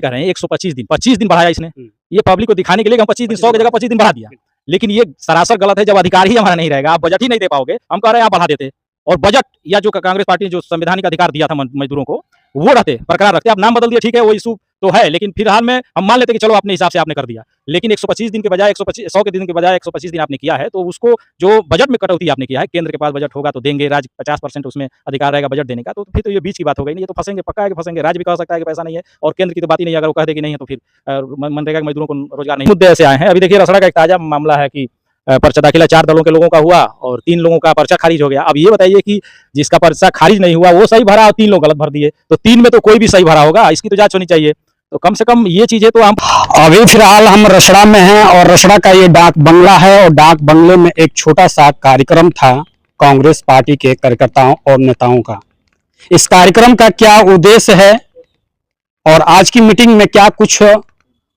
कर रहे हैं 125 दिन 25 दिन बढ़ाया इसने। ये पब्लिक को दिखाने के लिए हम 25 दिन 100 की जगह 25 दिन बढ़ा दिया, लेकिन ये सरासर गलत है। जब अधिकार ही हमारा नहीं रहेगा, आप बजट ही नहीं दे पाओगे, हम कह रहे हैं आप बढ़ा देते। और बजट या जो कांग्रेस पार्टी ने जो संवैधानिक अधिकार दिया था मजदूरों को, वो रहते बरकरार रखते। आप नाम बदल दिया, ठीक है, वो इशू तो है, लेकिन फिलहाल में हम मान लेते कि चलो अपने हिसाब से आपने कर दिया, लेकिन 125 दिन के बजाय 100 के दिन के बजाय 125 दिन आपने किया है, तो उसको जो बजट में कटौती आपने किया है, केंद्र के पास बजट होगा तो देंगे, राज्य 50% उसमें अधिकार रहेगा बजट देने का, तो फिर तो ये बीच की बात हो गई नहीं, ये तो फंसेंगे, पक्का है कि फंसेंगे। राज्य भी कह सकता है कि पैसा नहीं है, और केंद्र की तो बात ही नहीं, अगर वो कह दे कि नहीं है तो फिर मनरेगा के मजदूरों को रोजगार नहीं। मुद्दे ऐसे आए हैं। अभी देखिए रसड़ा का एक ताजा मामला है कि पर्चा दाखिला 4 दलों के लोगों का हुआ और 3 लोगों का पर्चा खारिज हो गया। अब ये बताइए कि जिसका पर्चा खारिज नहीं हुआ वो सही भरा और 3 लोग गलत भर दिए, तो 3 में तो कोई भी सही भरा होगा, इसकी तो जांच होनी चाहिए। तो कम से कम ये चीजें तो हम अभी फिलहाल हम रसड़ा में हैं और रसड़ा का ये डाक बंगला है और डाक बंगले में एक छोटा सा कार्यक्रम था कांग्रेस पार्टी के कार्यकर्ताओं और नेताओं का। इस कार्यक्रम का क्या उद्देश्य है और आज की मीटिंग में क्या कुछ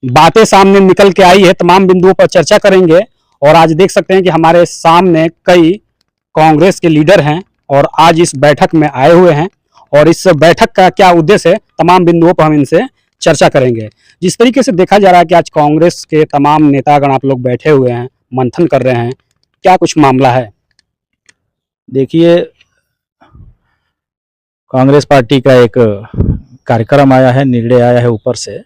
बातें सामने निकल के आई है, तमाम बिंदुओं पर चर्चा करेंगे। और आज देख सकते हैं कि हमारे सामने कई कांग्रेस के लीडर हैं और आज इस बैठक में आए हुए हैं और इस बैठक का क्या उद्देश्य है, तमाम बिंदुओं पर हम इनसे चर्चा करेंगे। जिस तरीके से देखा जा रहा है कि आज कांग्रेस के तमाम नेतागण आप लोग बैठे हुए हैं, मंथन कर रहे हैं, क्या कुछ मामला है? देखिए, कांग्रेस पार्टी का एक कार्यक्रम आया है, निर्णय आया है ऊपर से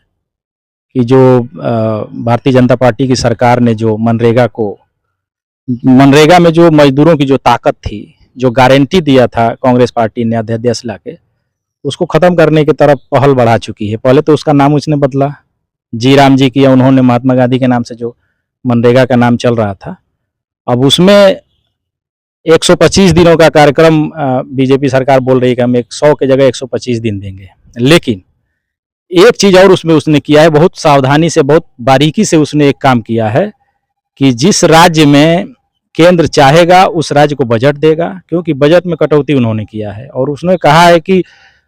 कि जो भारतीय जनता पार्टी की सरकार ने जो मनरेगा में जो मजदूरों की जो ताकत थी, जो गारंटी दिया था कांग्रेस पार्टी ने अध्यादेश लाके, उसको खत्म करने की तरफ पहल बढ़ा चुकी है। पहले तो उसका नाम उसने बदला, जी राम जी किया उन्होंने, महात्मा गांधी के नाम से जो मनरेगा का नाम चल रहा था। अब उसमें 125 दिनों का कार्यक्रम बीजेपी सरकार बोल रही है कि हम 100 की जगह 125 दिन देंगे। लेकिन एक चीज और उसमें उसने किया है, बहुत सावधानी से, बहुत बारीकी से उसने एक काम किया है कि जिस राज्य में केंद्र चाहेगा उस राज्य को बजट देगा, क्योंकि बजट में कटौती उन्होंने किया है। और उसने कहा है कि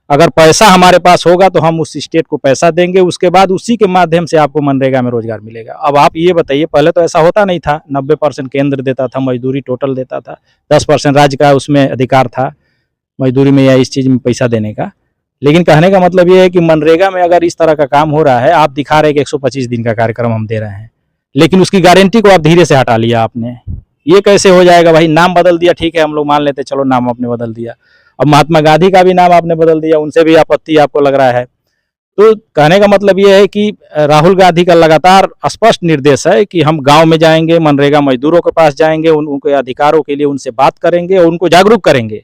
अगर पैसा हमारे पास होगा तो हम उस स्टेट को पैसा देंगे, उसके बाद उसी के माध्यम से आपको मनरेगा में रोजगार मिलेगा। अब आप ये बताइए, पहले तो ऐसा होता नहीं था, 90% केंद्र देता था, मजदूरी टोटल देता था, 10% राज्य का उसमें अधिकार था मजदूरी में या इस चीज में पैसा देने का। लेकिन कहने का मतलब ये है कि मनरेगा में अगर इस तरह का काम हो रहा है, आप दिखा रहे हैं कि 125 दिन का कार्यक्रम हम दे रहे हैं, लेकिन उसकी गारंटी को आप धीरे से हटा लिया आपने। ये कैसे हो जाएगा भाई? नाम बदल दिया, ठीक है, हम लोग मान लेते, चलो नाम आपने बदल दिया। अब महात्मा गांधी का भी नाम आपने बदल दिया, उनसे भी आपत्ति आपको लग रहा है। तो कहने का मतलब ये है कि राहुल गांधी का लगातार स्पष्ट निर्देश है कि हम गांव में जाएंगे, मनरेगा मजदूरों के पास जाएंगे, उनके अधिकारों के लिए उनसे बात करेंगे और उनको जागरूक करेंगे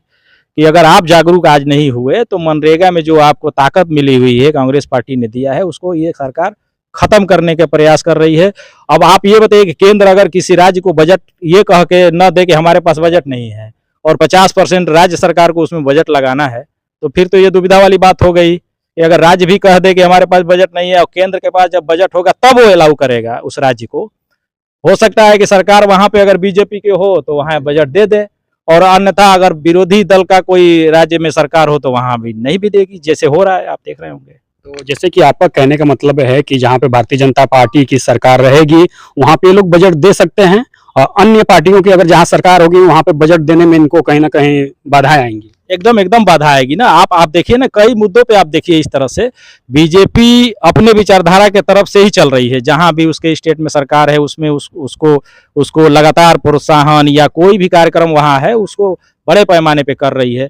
कि अगर आप जागरूक आज नहीं हुए तो मनरेगा में जो आपको ताकत मिली हुई है, कांग्रेस पार्टी ने दिया है, उसको ये सरकार खत्म करने के प्रयास कर रही है। अब आप ये बताइए कि केंद्र अगर किसी राज्य को बजट ये कह के न दे कि हमारे पास बजट नहीं है और 50% राज्य सरकार को उसमें बजट लगाना है, तो फिर तो ये दुविधा वाली बात हो गई कि अगर राज्य भी कह दे कि हमारे पास बजट नहीं है और केंद्र के पास जब बजट होगा तब वो अलाउ करेगा उस राज्य को। हो सकता है कि सरकार वहां पे अगर बीजेपी की हो तो वहां बजट दे दे, और अन्यथा अगर विरोधी दल का कोई राज्य में सरकार हो तो वहां भी नहीं भी देगी, जैसे हो रहा है, आप देख रहे होंगे। तो जैसे कि आपका कहने का मतलब है कि जहां पे भारतीय जनता पार्टी की सरकार रहेगी वहां पे लोग बजट दे सकते हैं, और अन्य पार्टियों की अगर जहां सरकार होगी वहां पे बजट देने में इनको कहीं ना कहीं बाधाएं आएंगी। एकदम बाधा आएगी ना। आप देखिए ना, कई मुद्दों पे आप देखिए इस तरह से बीजेपी अपने विचारधारा के तरफ से ही चल रही है। जहां भी उसके स्टेट में सरकार है उसमें उसको लगातार प्रोत्साहन या कोई भी कार्यक्रम वहां है उसको बड़े पैमाने पे कर रही है।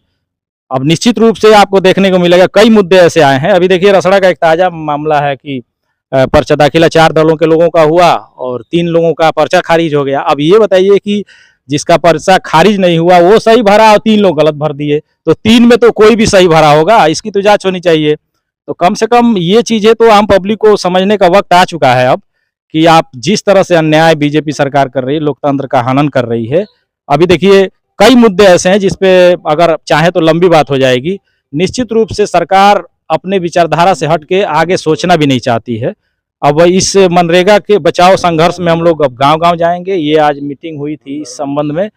अब निश्चित रूप से आपको देखने को मिलेगा कई मुद्दे ऐसे आए हैं। अभी देखिए रसड़ा का एक ताजा मामला है कि पर्चा दाखिला 4 दलों के लोगों का हुआ और 3 लोगों का पर्चा खारिज हो गया। अब ये बताइए कि जिसका पर्चा खारिज नहीं हुआ वो सही भरा और 3 लोग गलत भर दिए, तो 3 में तो कोई भी सही भरा होगा, इसकी तो जांच होनी चाहिए। तो कम से कम ये चीजें तो आम पब्लिक को समझने का वक्त आ चुका है अब कि आप जिस तरह से अन्याय बीजेपी सरकार कर रही है, लोकतंत्र का हनन कर रही है। अभी देखिए कई मुद्दे ऐसे हैं जिसपे अगर चाहे तो लंबी बात हो जाएगी। निश्चित रूप से सरकार अपने विचारधारा से हट के आगे सोचना भी नहीं चाहती है। अब इस मनरेगा के बचाव संघर्ष में हम लोग अब गांव-गांव जाएंगे। ये आज मीटिंग हुई थी, इस संबंध में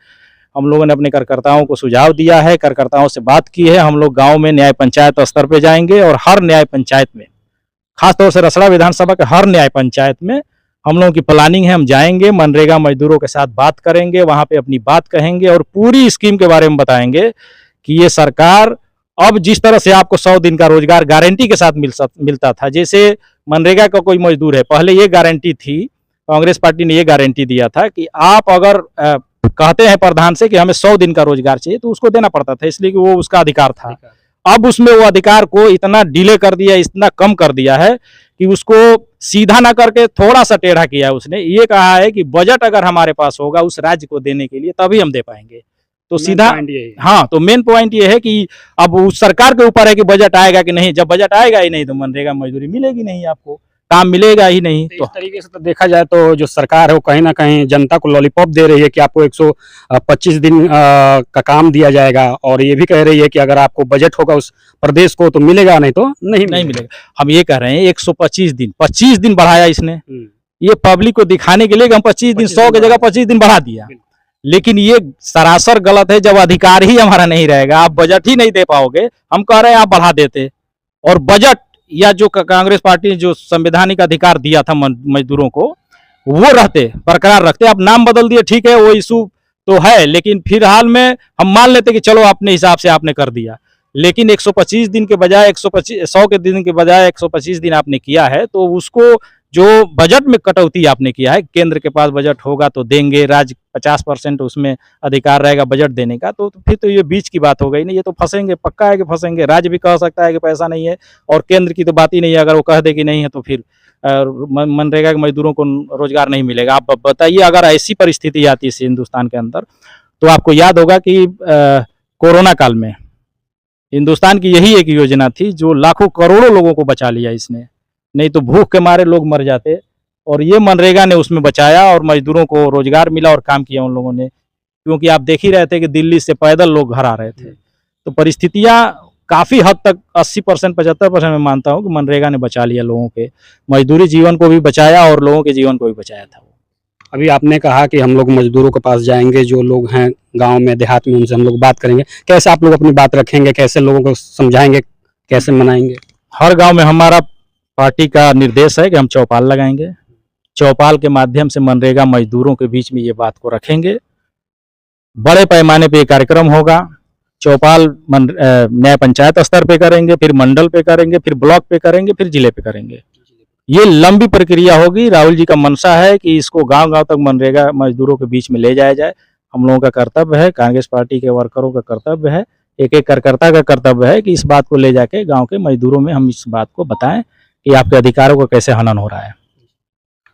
हम लोगों ने अपने कार्यकर्ताओं को सुझाव दिया है, कार्यकर्ताओं से बात की है। हम लोग गांव में न्याय पंचायत स्तर पे जाएंगे और हर न्याय पंचायत में, खासतौर से रसड़ा विधानसभा के हर न्याय पंचायत में हम लोगों की प्लानिंग है, हम जाएंगे, मनरेगा मजदूरों के साथ बात करेंगे, वहां पे अपनी बात कहेंगे और पूरी स्कीम के बारे में बताएंगे कि ये सरकार अब जिस तरह से आपको 100 दिन का रोजगार गारंटी के साथ मिलता था, जैसे मनरेगा का कोई मजदूर है, पहले ये गारंटी थी, कांग्रेस पार्टी ने ये गारंटी दिया था कि आप अगर कहते हैं प्रधान से कि हमें 100 दिन का रोजगार चाहिए, तो उसको देना पड़ता था, इसलिए कि वो उसका अधिकार था। अब उसमें वो अधिकार को इतना डिले कर दिया, इतना कम कर दिया है कि उसको सीधा ना करके थोड़ा सा टेढ़ा किया है। उसने ये कहा है कि बजट अगर हमारे पास होगा उस राज्य को देने के लिए, तभी हम दे पाएंगे। तो सीधा, हाँ, तो मेन पॉइंट ये है कि अब उस सरकार के ऊपर है कि बजट आएगा कि नहीं। जब बजट आएगा ही नहीं तो मनरेगा मजदूरी मिलेगी नहीं, आपको काम मिलेगा ही नहीं। तो इस तरीके से तो देखा जाए तो जो सरकार है वो कहीं ना कहीं जनता को लॉलीपॉप दे रही है कि आपको 125 दिन का काम दिया जाएगा, और ये भी कह रही है कि अगर आपको बजट होगा उस प्रदेश को तो मिलेगा, नहीं तो नहीं मिलेगा। हम ये कह रहे हैं 125 दिन, 25 दिन बढ़ाया इसने, ये पब्लिक को दिखाने के लिए कि हम 25 दिन, 100 की जगह 25 दिन बढ़ा दिया। लेकिन ये सरासर गलत है। जब अधिकार ही हमारा नहीं रहेगा, आप बजट ही नहीं दे पाओगे, हम कह रहे हैं आप बढ़ा देते। और बजट या जो कांग्रेस पार्टी ने जो संवैधानिक अधिकार दिया था मजदूरों को, वो रहते, बरकरार रखते। आप नाम बदल दिए, ठीक है, वो इशू तो है, लेकिन फिलहाल में हम मान लेते कि चलो अपने हिसाब से आपने कर दिया। लेकिन 125 दिन के बजाय 100 के दिन के बजाय 125 दिन आपने किया है, तो उसको जो बजट में कटौती आपने किया है, केंद्र के पास बजट होगा तो देंगे, राज्य 50% उसमें अधिकार रहेगा बजट देने का, तो फिर तो ये बीच की बात हो गई नहीं, ये तो फंसेंगे, पक्का है कि फंसेंगे। राज्य भी कह सकता है कि पैसा नहीं है, और केंद्र की तो बात ही नहीं है। अगर वो कह दे कि नहीं है तो फिर मनरेगा के मजदूरों को रोजगार नहीं मिलेगा। आप बताइए, अगर ऐसी परिस्थिति आती है हिंदुस्तान के अंदर, तो आपको याद होगा कि कोरोना काल में हिंदुस्तान की यही एक योजना थी जो लाखों करोड़ों लोगों को बचा लिया इसने, नहीं तो भूख के मारे लोग मर जाते। और ये मनरेगा ने उसमें बचाया और मजदूरों को रोजगार मिला और काम किया उन लोगों ने, क्योंकि आप देख ही रहे थे कि दिल्ली से पैदल लोग घर आ रहे थे। तो परिस्थितियां काफी हद तक 80%, 75% मैं मानता हूँ कि मनरेगा ने बचा लिया लोगों के, मजदूरी जीवन को भी बचाया और लोगों के जीवन को भी बचाया था। अभी आपने कहा कि हम लोग मजदूरों के पास जाएंगे, जो लोग हैं गांव में, देहात में, उनसे हम लोग बात करेंगे। कैसे आप लोग अपनी बात रखेंगे, कैसे लोगों को समझाएंगे, कैसे मनाएंगे? हर गांव में हमारा पार्टी का निर्देश है कि हम चौपाल लगाएंगे। चौपाल के माध्यम से मनरेगा मजदूरों के बीच में ये बात को रखेंगे। बड़े पैमाने पे ये कार्यक्रम होगा। चौपाल न्याय पंचायत स्तर पे करेंगे, फिर मंडल पे करेंगे, फिर ब्लॉक पे करेंगे, फिर जिले पे करेंगे। ये लंबी प्रक्रिया होगी। राहुल जी का मनसा है कि इसको गांव-गांव तक मनरेगा मजदूरों के बीच में ले जाया जाए। हम लोगों का कर्तव्य है, कांग्रेस पार्टी के वर्करों का कर्तव्य है, एक-एक कार्यकर्ता का कर्तव्य है कि इस बात को ले जाके गांव के मजदूरों में हम इस बात को बताएं कि आपके अधिकारों का कैसे हनन हो रहा है।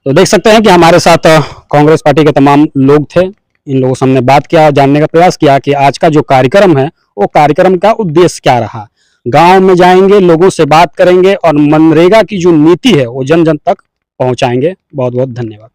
तो देख सकते हैं कि हमारे साथ कांग्रेस पार्टी के तमाम लोग थे। इन लोगों से हमने बात किया, जानने का प्रयास किया कि आज का जो कार्यक्रम है वो कार्यक्रम का उद्देश्य क्या रहा। गांव में जाएंगे, लोगों से बात करेंगे और मनरेगा की जो नीति है वो जन जन तक पहुंचाएंगे। बहुत बहुत धन्यवाद।